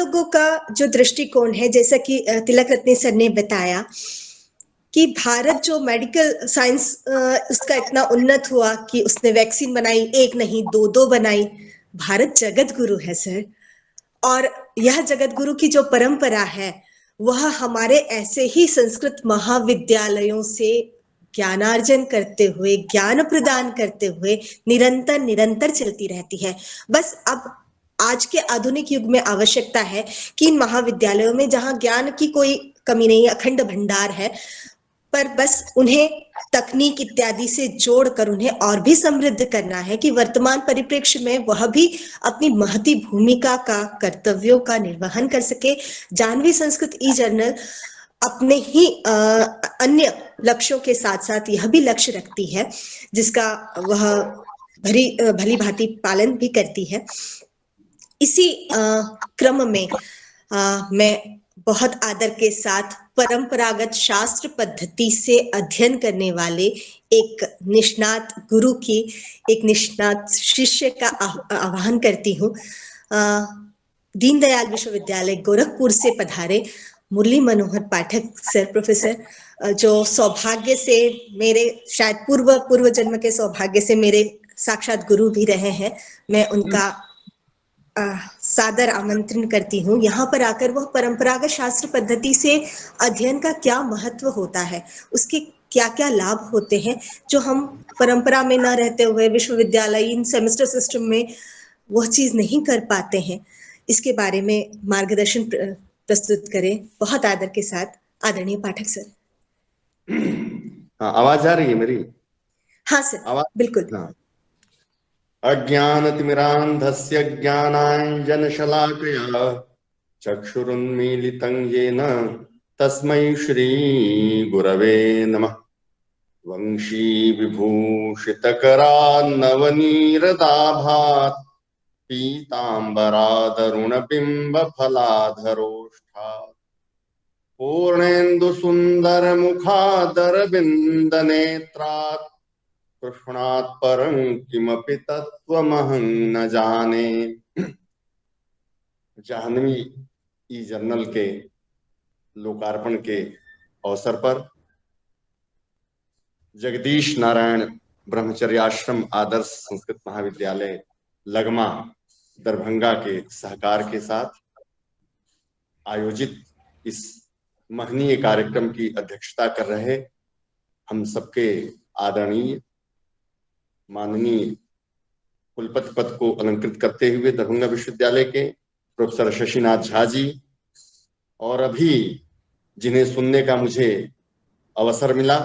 लोगों का जो दृष्टिकोण है, जैसा कि तिलक रत्ने सर ने बताया कि भारत जो मेडिकल साइंस उसका इतना उन्नत हुआ कि उसने वैक्सीन बनाई, एक नहीं दो दो बनाई। भारत जगत गुरु है सर, और यह जगत गुरु की जो परंपरा है वह हमारे ऐसे ही संस्कृत महाविद्यालयों से ज्ञानार्जन करते हुए, ज्ञान प्रदान करते हुए निरंतर निरंतर चलती रहती है। बस अब आज के आधुनिक युग में आवश्यकता है कि इन महाविद्यालयों में, जहां ज्ञान की कोई कमी नहीं, अखंड भंडार है, पर बस उन्हें तकनीक इत्यादि से जोड़कर उन्हें और भी समृद्ध करना है कि वर्तमान परिप्रेक्ष्य में वह भी अपनी महती भूमिका का, कर्तव्यों का निर्वहन कर सके। जानवी संस्कृत ई जर्नल अपने ही अन्य लक्ष्यों के साथ साथ यह भी लक्ष्य रखती है जिसका वह भली भांति पालन भी करती है। इसी क्रम में मैं बहुत आदर के साथ परंपरागत शास्त्र पद्धति से अध्ययन करने वाले एक निष्णात गुरु की, एक निष्णात शिष्य का आह्वान करती हूँ। दीनदयाल विश्वविद्यालय गोरखपुर से पधारे मुरली मनोहर पाठक सर, प्रोफेसर, जो सौभाग्य से मेरे शायद पूर्व जन्म के सौभाग्य से मेरे साक्षात गुरु भी रहे हैं। मैं उनका सादर आमंत्रण करती हूँ यहाँ पर आकर वह परंपरागत शास्त्र पद्धति से अध्ययन का क्या महत्व होता है, उसके क्या क्या लाभ होते हैं जो हम परंपरा में न रहते हुए विश्वविद्यालय इन सेमेस्टर सिस्टम में वह चीज नहीं कर पाते हैं, इसके बारे में मार्गदर्शन प्रस्तुत करें। बहुत आदर के साथ आदरणीय पाठक सर। हाँ, आवाज आ रही है मेरी? हाँ सर, आवाज बिल्कुल। हाँ। अज्ञानतिमिरान्धस्य ज्ञानाञ्जनशलाकया चक्षुरुन्मीलितं येन तस्मै श्रीगुरवे नमः। वंशीविभूषितकरान्नवनीरदाभात् पीताम्बरादरुणबिम्बफलाधरोष्ठात् पूर्णेन्दुसुन्दरमुखादरविन्दनेत्रात् कृष्णात् परं किमपि तत्त्वमहं न जाने। जाह्नवी ई जर्नल के लोकार्पण के अवसर पर जगदीश नारायण ब्रह्मचर्याश्रम आदर्श संस्कृत महाविद्यालय लगमा दरभंगा के सहकार के साथ आयोजित इस महनीय कार्यक्रम की अध्यक्षता कर रहे हम सबके आदरणीय माननीय कुलपति पद को अलंकृत करते हुए दरभंगा विश्वविद्यालय के प्रोफेसर शशिनाथ झा जी, और अभी जिन्हें सुनने का मुझे अवसर मिला,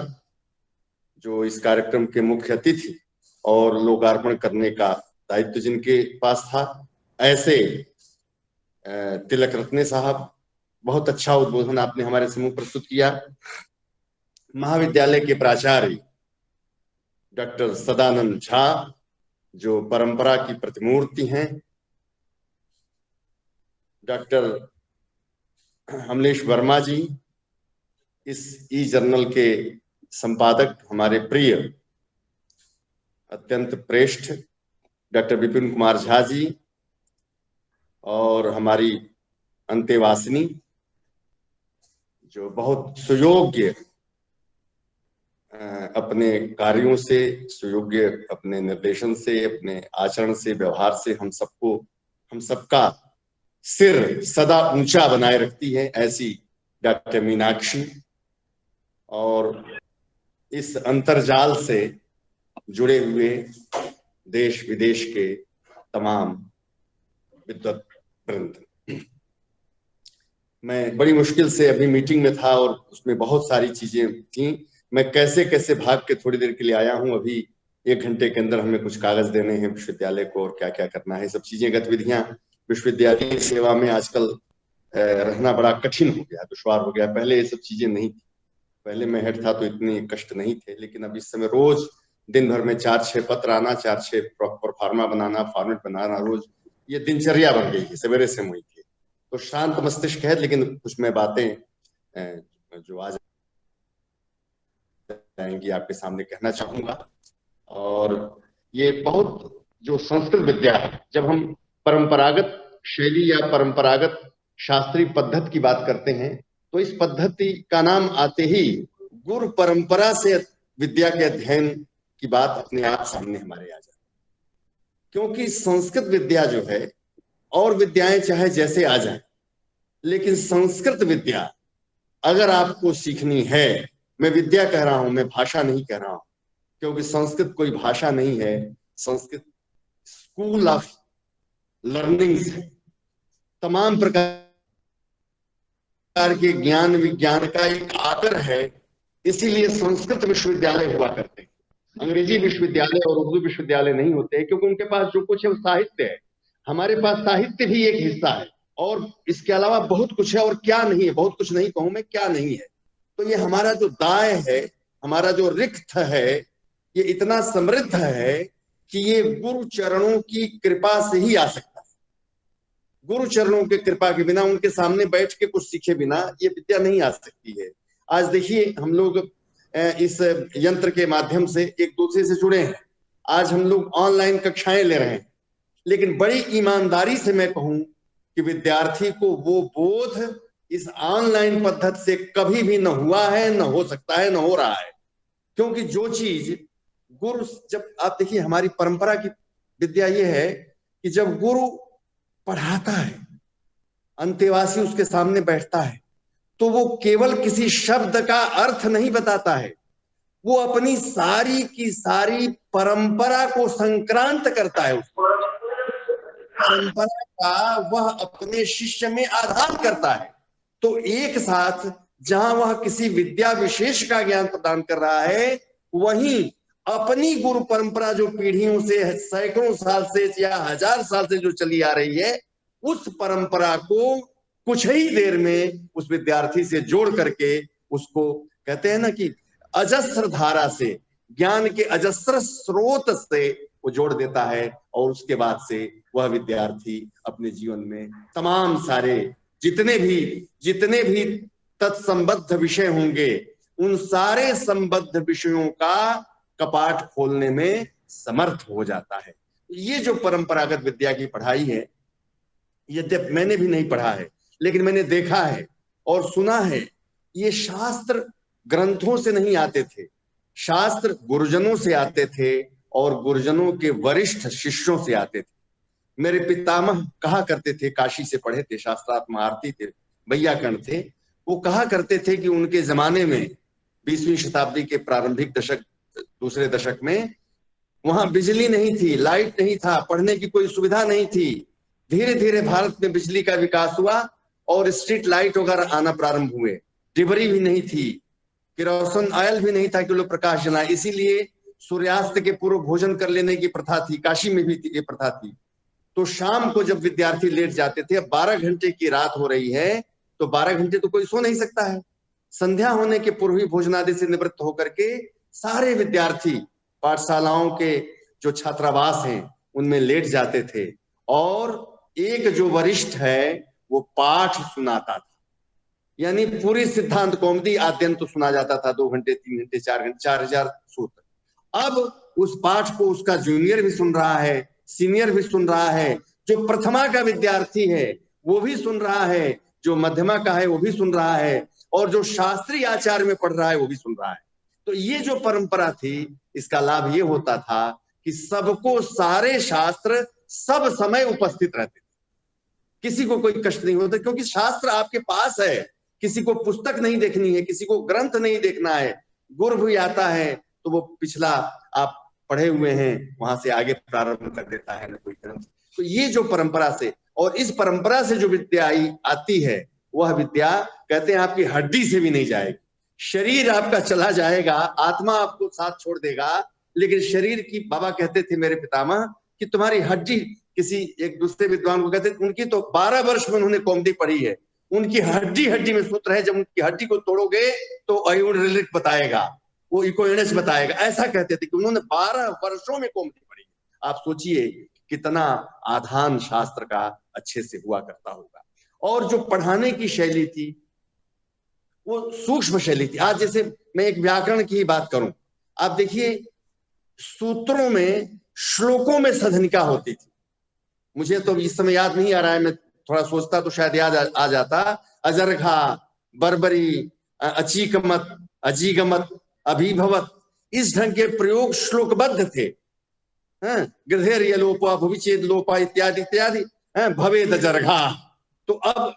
जो इस कार्यक्रम के मुख्य अतिथि और लोकार्पण करने का दायित्व जिनके पास था, ऐसे तिलक रत्ने साहब, बहुत अच्छा उद्बोधन आपने हमारे समूह प्रस्तुत किया। महाविद्यालय के प्राचार्य डॉक्टर सदानंद झा, जो परंपरा की प्रतिमूर्ति हैं, डॉक्टर अमलेश वर्मा जी, इस ई जर्नल के संपादक, हमारे प्रिय अत्यंत श्रेष्ठ डॉक्टर विपिन कुमार झा जी, और हमारी अंतेवासिनी जो बहुत सुयोग्य अपने कार्यों से, सुयोग्य अपने निर्देशन से, अपने आचरण से, व्यवहार से हम सबका सिर सदा ऊंचा बनाए रखती है, ऐसी डॉक्टर मीनाक्षी, और इस अंतर्जाल से जुड़े हुए देश विदेश के तमाम विद्वत वृंद। मैं बड़ी मुश्किल से अभी मीटिंग में था और उसमें बहुत सारी चीजें थी, मैं कैसे कैसे भाग के थोड़ी देर के लिए आया हूं। अभी 1 घंटे के अंदर हमें कुछ कागज देने हैं विश्वविद्यालय को और क्या क्या करना है, सब चीजें, गतिविधियां। विश्वविद्यालय सेवा में आजकल रहना बड़ा कठिन हो गया, दुश्वार हो गया। पहले ये सब चीजें नहीं थी, पहले मैं हेड था तो इतने कष्ट नहीं थे, लेकिन अब इस समय रोज दिन भर में 4-6 पत्र आना, 4-6 प्रॉपर फार्मा बनाना, फॉर्मेट बनाना, रोज ये दिनचर्या बन गई है, सवेरे से हुई थी। तो शांत मस्तिष्क है, लेकिन कुछ मैं बातें जो आज आएंगी आपके सामने कहना चाहूंगा। और ये बहुत जो संस्कृत विद्या है, जब हम परंपरागत शैली या परंपरागत शास्त्रीय पद्धति की बात करते हैं तो इस पद्धति का नाम आते ही गुरु परंपरा से विद्या के अध्ययन की बात अपने आप सामने हमारे आ जाती, क्योंकि संस्कृत विद्या जो है, और विद्याएं चाहे जैसे आ जाए, लेकिन संस्कृत विद्या अगर आपको सीखनी है, मैं विद्या कह रहा हूं, मैं भाषा नहीं कह रहा हूं, क्योंकि संस्कृत कोई भाषा नहीं है, संस्कृत स्कूल ऑफ लर्निंग्स है। तमाम प्रकार के ज्ञान विज्ञान का एक आकर है, इसीलिए संस्कृत विश्वविद्यालय हुआ करते हैं। अंग्रेजी विश्वविद्यालय और उर्दू विश्वविद्यालय नहीं होते, क्योंकि उनके पास जो कुछ है वो साहित्य है। हमारे पास साहित्य भी एक हिस्सा है, और इसके अलावा बहुत कुछ है, और क्या नहीं है, बहुत कुछ नहीं कहूं मैं, क्या नहीं है। तो ये हमारा जो दाय है, हमारा जो रिक्त है, ये इतना समृद्ध है कि ये गुरु चरणों की कृपा से ही आ सकता है। गुरु चरणों की कृपा के बिना, उनके सामने बैठ के कुछ सीखे बिना ये विद्या नहीं आ सकती है। आज देखिए, हम लोग इस यंत्र के माध्यम से एक दूसरे से जुड़े हैं, आज हम लोग ऑनलाइन कक्षाएं ले रहे हैं, लेकिन बड़ी ईमानदारी से मैं कहूं कि विद्यार्थी को वो बोध इस ऑनलाइन पद्धति से कभी भी न हुआ है, न हो सकता है, न हो रहा है। क्योंकि जो चीज गुरु, जब आप देखिए हमारी परंपरा की विद्या ये है कि जब गुरु पढ़ाता है, अंतेवासी उसके सामने बैठता है, तो वो केवल किसी शब्द का अर्थ नहीं बताता है, वो अपनी सारी की सारी परंपरा को संक्रांत करता है। परंपरा का वह अपने शिष्य में आधान करता है। तो एक साथ जहां वह किसी विद्या विशेष का ज्ञान प्रदान कर रहा है, वहीं अपनी गुरु परंपरा जो पीढ़ियों से, सैकड़ों साल से या 1000 साल से जो चली आ रही है, उस परंपरा को कुछ ही देर में उस विद्यार्थी से जोड़ करके उसको कहते हैं ना कि अजस्र धारा से, ज्ञान के अजस्र स्रोत से वो जोड़ देता है, और उसके बाद से वह विद्यार्थी अपने जीवन में तमाम सारे जितने भी तत्संबद्ध विषय होंगे, उन सारे संबद्ध विषयों का कपाट खोलने में समर्थ हो जाता है। ये जो परंपरागत विद्या की पढ़ाई है, यद्यपि मैंने भी नहीं पढ़ा है, लेकिन मैंने देखा है और सुना है, ये शास्त्र ग्रंथों से नहीं आते थे, शास्त्र गुरुजनों से आते थे, और गुरुजनों के वरिष्ठ शिष्यों से आते थे। मेरे पितामह कहा करते थे, काशी से पढ़े थे, शास्त्रार्थ महारथी थे, वैयाकरण थे, वो कहा करते थे कि उनके जमाने में 20वीं शताब्दी के प्रारंभिक दशक, दूसरे दशक में, वहां बिजली नहीं थी, लाइट नहीं था, पढ़ने की कोई सुविधा नहीं थी। धीरे धीरे भारत में बिजली का विकास हुआ और स्ट्रीट लाइट वगैरह आना प्रारंभ हुए। डिबरी भी नहीं थी, केरोसिन ऑयल भी नहीं था कि लोग प्रकाश जलाए, इसीलिए सूर्यास्त के पूर्व भोजन कर लेने की प्रथा थी, काशी में भी ये प्रथा थी। तो शाम को जब विद्यार्थी लेट जाते थे, अब 12 घंटे की रात हो रही है, तो 12 घंटे तो कोई सो नहीं सकता है। संध्या होने के पूर्व ही भोजनादि से निवृत्त होकर के सारे विद्यार्थी पाठशालाओं के जो छात्रावास हैं उनमें लेट जाते थे, और एक जो वरिष्ठ है वो पाठ सुनाता था, यानी पूरी सिद्धांत कौमुदी आद्यंत तो सुना जाता था, 2 घंटे 3 घंटे 4 घंटे 4000 सूत्र। अब उस पाठ को उसका जूनियर भी सुन रहा है, सीनियर भी सुन रहा है, जो प्रथमा का विद्यार्थी है वो भी सुन रहा है, जो मध्यमा का है वो भी सुन रहा है, और जो शास्त्रीय आचार्य में पढ़ रहा है वो भी सुन रहा है। तो ये जो परंपरा थी, इसका लाभ ये होता था कि सबको सारे शास्त्र सब समय उपस्थित रहते थे, किसी को कोई कष्ट नहीं होता, क्योंकि शास्त्र आपके पास है, किसी को पुस्तक नहीं देखनी है, किसी को ग्रंथ नहीं देखना है। गुरु भी आता है तो वो पिछला आप पढ़े हुए हैं वहां से आगे प्रारंभ कर देता है ना कोई ग्रंथ। तो ये जो परंपरा से, और इस परंपरा से जो विद्या आती है, वह विद्या कहते हैं आपकी हड्डी से भी नहीं जाएगी। शरीर आपका चला जाएगा, आत्मा आपको साथ छोड़ देगा, लेकिन शरीर की, बाबा कहते थे मेरे पितामह कि तुम्हारी हड्डी, किसी एक दूसरे विद्वान को कहते थे, उनकी तो 12 वर्ष में उन्होंने कौमुदी पढ़ी है, उनकी हड्डी हड्डी में सूत्र है, जब उनकी हड्डी को तोड़ोगे तो अयूरिलिक बताएगा, वो इकोइनस बताएगा, ऐसा कहते थे कि उन्होंने 12 वर्षों में कौमुदी पढ़ी। आप सोचिए कितना आधान शास्त्र का अच्छे से हुआ करता होगा। और जो पढ़ाने की शैली थी वो सूक्ष्म शैली थी। आज जैसे मैं एक व्याकरण की ही बात करूं, आप देखिए सूत्रों में, श्लोकों में सधनिका होती थी। मुझे तो इस समय याद नहीं आ रहा है, मैं थोड़ा सोचता तो शायद याद आ जाता। अजरघा, बर्बरी, अचीकमत, अजीगमत, अभिभवत, इस ढंग के प्रयोग श्लोकबद्ध थे। गृधेर्य लोपा, भविचेद लोपा, इत्यादि इत्यादि, भवेद अजरघा। तो अब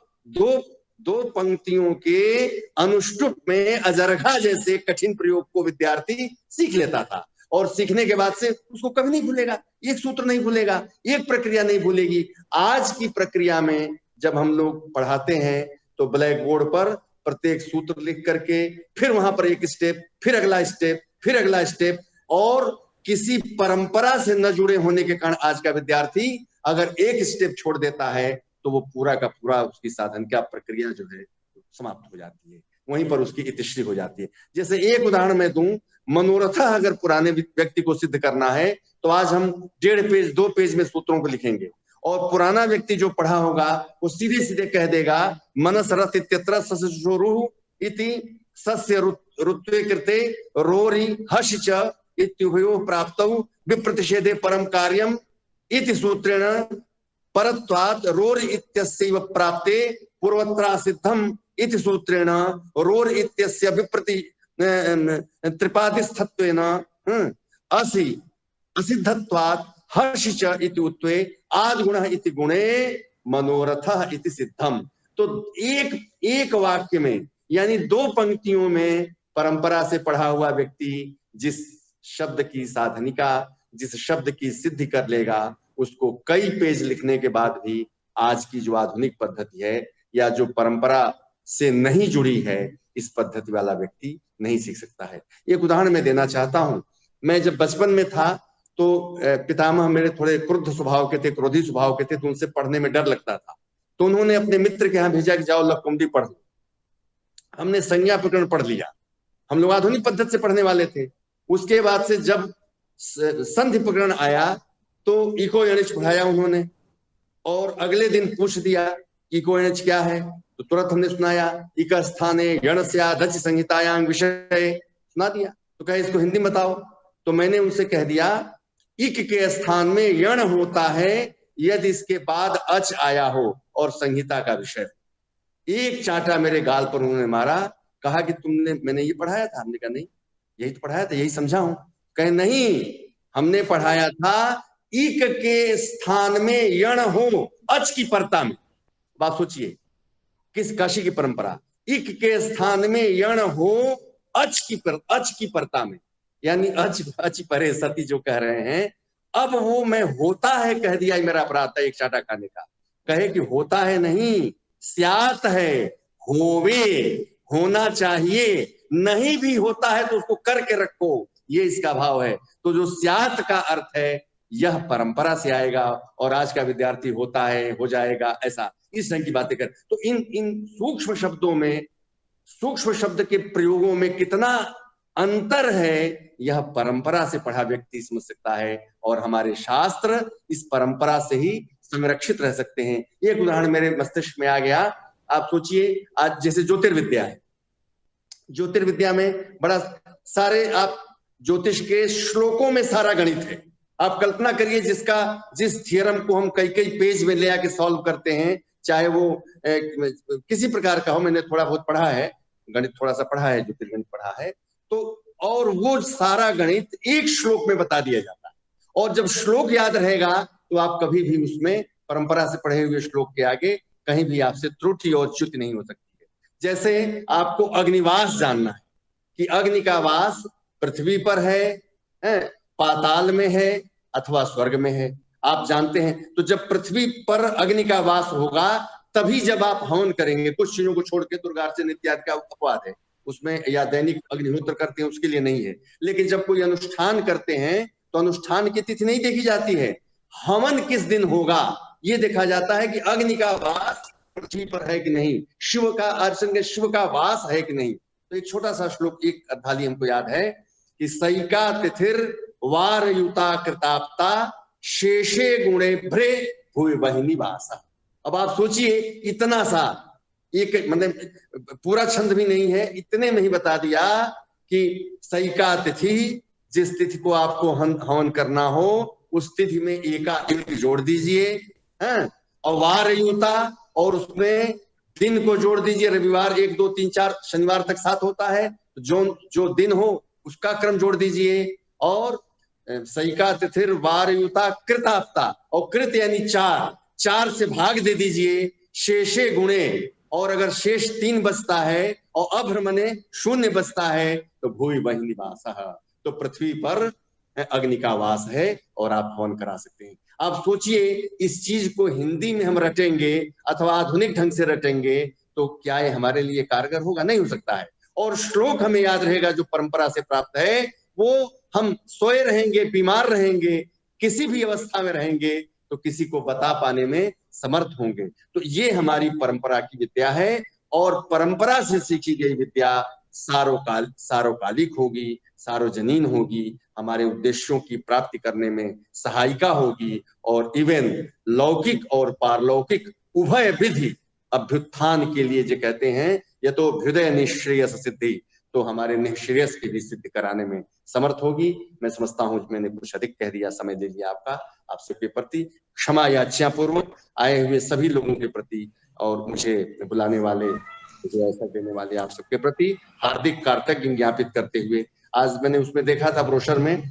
दो पंक्तियों के अनुष्टुप में अजरघा जैसे कठिन प्रयोग को विद्यार्थी सीख लेता था, और सीखने के बाद से उसको कभी नहीं भूलेगा, एक सूत्र नहीं भूलेगा, एक प्रक्रिया नहीं भूलेगी। आज की प्रक्रिया में जब हम लोग पढ़ाते हैं तो ब्लैक बोर्ड पर प्रत्येक सूत्र लिख करके, फिर वहां पर एक स्टेप, फिर अगला स्टेप, फिर अगला स्टेप, और किसी परंपरा से न जुड़े होने के कारण आज का विद्यार्थी अगर एक स्टेप छोड़ देता है तो वो पूरा का पूरा उसकी साधन का प्रक्रिया जो है समाप्त हो जाती है, वहीं पर उसकी इतिश्री हो जाती है। जैसे एक उदाहरण मैं दूं, मनोरथा अगर पुराने व्यक्ति को सिद्ध करना है तो आज हम 1.5 पेज 2 पेज में सूत्रों को लिखेंगे, और पुराना व्यक्ति जो पढ़ा होगा वो सीधे सीधे कह देगा मनस रथ इत्यत्र ससुरुः इति सस्य ऋत्वे कृते रोरि हश च इत्युभयोः प्राप्तौ विप्रतिषेधे परम कार्यम इति सूत्रेण परत्वात् रोर इत्यस्यैव प्राप्ते पूर्वत्रा सिद्धम इति सूत्रेण रोर इत्यस्य विप्रति त्रिपादिस्थत्वेन असि असिद्धत्वात् हर्षि च इति उत्वे आद्गुणः इति गुणे मनोरथः इति सिद्धम। तो एक वाक्य में, यानी 2 पंक्तियों में परंपरा से पढ़ा हुआ व्यक्ति जिस शब्द की साधनिका, जिस शब्द की सिद्धि कर लेगा, उसको कई पेज लिखने के बाद भी आज की जो आधुनिक पद्धति है या जो परंपरा से नहीं जुड़ी है, इस पद्धति वाला व्यक्ति नहीं सीख सकता है। एक उदाहरण मैं देना चाहता हूं। मैं जब बचपन में था तो पितामह मेरे थोड़े क्रुद्ध स्वभाव के थे, क्रोधी स्वभाव के थे, तो उनसे पढ़ने में डर लगता था। तो उन्होंने अपने मित्र के यहाँ भेजा कि जाओ लकुंडी पढ़ लो। हमने संज्ञा प्रकरण पढ़ लिया। हम लोग आधुनिक पद्धति से पढ़ने वाले थे। उसके बाद से जब संधि प्रकरण आया तो इको यणिच पढ़ाया उन्होंने, और अगले दिन पूछ दिया इको यणिच क्या है, तो तुरंत हमने सुनाया इक स्थाने यणस्या दच संहितायां विषय, सुना दिया। तो कहे इसको हिंदी बताओ। तो मैंने उनसे कह दिया इक के स्थान में यण होता है यदि इसके बाद अच आया हो और संहिता का विषय। एक चांटा मेरे गाल पर उन्होंने मारा, कहा कि मैंने ये पढ़ाया था। हमने कहा नहीं, यही तो पढ़ाया था, यही समझा हूं। कहे नहीं, हमने पढ़ाया था इक के स्थान में यण हो अच की परता में। बात सोचिए, किस काशी की परंपरा, इक के स्थान में यण हो अच की परता में, यानी अच परे सती जो कह रहे हैं। अब वो मैं होता है कह दिया, मेरा अपराध था एक चाटा खाने का। कहे कि होता है नहीं, स्यात है, होवे, होना चाहिए, नहीं भी होता है तो उसको करके रखो, ये इसका भाव है। तो जो स्यात का अर्थ है यह परंपरा से आएगा, और आज का विद्यार्थी होता है, हो जाएगा, ऐसा इस ढंग की बातें कर। तो इन सूक्ष्म शब्दों में, सूक्ष्म शब्द के प्रयोगों में कितना अंतर है, यह परंपरा से पढ़ा व्यक्ति समझ सकता है, और हमारे शास्त्र इस परंपरा से ही संरक्षित रह सकते हैं। एक उदाहरण मेरे मस्तिष्क में आ गया। आप सोचिए, आज जैसे ज्योतिर्विद्या है, ज्योतिर्विद्या में बड़ा सारे, आप ज्योतिष के श्लोकों में सारा गणित है। आप कल्पना करिए जिस थियरम को हम कई पेज में ले आके सॉल्व करते हैं, चाहे वो किसी प्रकार का हो। मैंने थोड़ा बहुत पढ़ा है गणित, थोड़ा सा पढ़ा है, ज्योतिर्गणित पढ़ा है, तो और वो सारा गणित एक श्लोक में बता दिया जाता है। और जब श्लोक याद रहेगा तो आप कभी भी उसमें परंपरा से पढ़े हुए श्लोक के आगे कहीं भी आपसे त्रुटि और च्युति नहीं हो सकती है। जैसे आपको अग्निवास जानना है कि अग्नि का वास पृथ्वी पर है, पाताल में है अथवा स्वर्ग में है, आप जानते हैं। तो जब पृथ्वी पर अग्नि का वास होगा तभी जब आप हवन करेंगे। कुछ चीजों को छोड़ के दुर्गार्चन इत्यादि का अपवाद है उसमें, या दैनिक अग्निहोत्र करते हैं उसके लिए नहीं है। लेकिन जब कोई अनुष्ठान करते हैं तो अनुष्ठान की तिथि नहीं देखी जाती है, हवन किस दिन होगा ये देखा जाता है कि अग्नि का वास पृथ्वी पर है कि नहीं, शिव का अर्चन के शिव का वास है कि नहीं। तो एक छोटा सा श्लोक, एक अध्याय हमको याद है कि सैका तिथिर वार युता कृताप्ता शेषे गुणे भ्रे भूय बहिनी वासा। अब आप सोचिए, इतना सा एक, मतलब पूरा छंद भी नहीं है, इतने में ही बता दिया कि सैका तिथि, जिस तिथि को आपको हवन करना हो उस तिथि में एका एक जोड़ दीजिए, और वार युता, और उसमें दिन को जोड़ दीजिए, रविवार 1 2 3 4 शनिवार तक 7 होता है, तो जो दिन हो उसका क्रम जोड़ दीजिए, और सईका तिथिर वार युता कृत हफ्ता, और कृत यानी 4 से भाग दे दीजिए, शेषे गुणे, और अगर शेष 3 बचता है और अभ्र मने 0 बचता है तो भूमि वही निवास, तो पृथ्वी पर अग्नि का वास है और आप हवन करा सकते हैं। आप सोचिए, इस चीज को हिंदी में हम रटेंगे अथवा आधुनिक ढंग से रटेंगे तो क्या ये हमारे लिए कारगर होगा? नहीं हो सकता है। और श्लोक हमें याद रहेगा जो परंपरा से प्राप्त है, वो हम सोए रहेंगे, बीमार रहेंगे, किसी भी अवस्था में रहेंगे तो किसी को बता पाने में समर्थ होंगे। तो ये हमारी परंपरा की विद्या है, और परंपरा से सीखी गई विद्या सार्वकालिक होगी, सार्वजनीन होगी, हमारे उद्देश्यों की प्राप्ति करने में सहायिका होगी, और इवन लौकिक और पारलौकिक उभय विधि अभ्युत्थान के लिए जो कहते हैं, यह तो हृदय निश्रेयस सिद्धि, तो हमारे निश्रेयस की भी सिद्धि कराने में समर्थ होगी। मैं समझता हूं मैंने कुछ अधिक कह दिया, समय ले लिया आपका। आप सबके प्रति क्षमा याचना पूर्वक, आए हुए सभी लोगों के प्रति और मुझे बुलाने वाले, मुझे अवसर देने वाले आप सबके प्रति हार्दिक कृतज्ञता ज्ञापित करते हुए, आज मैंने उसमें देखा था ब्रोशर में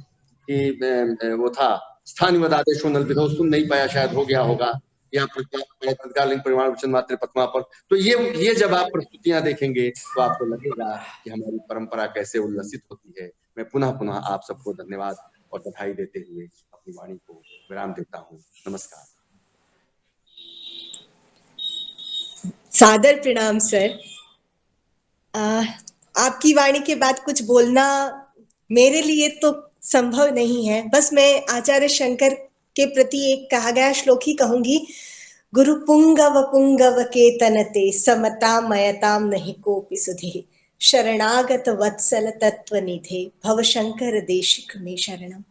कि वो था स्थानीय आदेशों नल विधो, सुन नहीं पाया, शायद हो गया होगा, या तत्कालीन परिमाण वचन मात्र पत्मा पर। तो ये जब आप प्रस्तुतियां देखेंगे तो आपको लगेगा कि हमारी परंपरा कैसे उल्लसित होती है। मैं पुनः पुनः आप सबको धन्यवाद और बधाई देते हुए अपनी वाणी को विराम देता हूँ। नमस्कार। सादर प्रणाम सर। आपकी वाणी के बाद कुछ बोलना मेरे लिए तो संभव नहीं है। बस मैं आचार्य शंकर के प्रति एक कहा गया श्लोक ही कहूंगी, गुरु पुंगव केतनते समता मयताम नहीं कोपि सुधे, शरणागत वत्सल तत्व निधे भव शंकर देशिक में शरणम।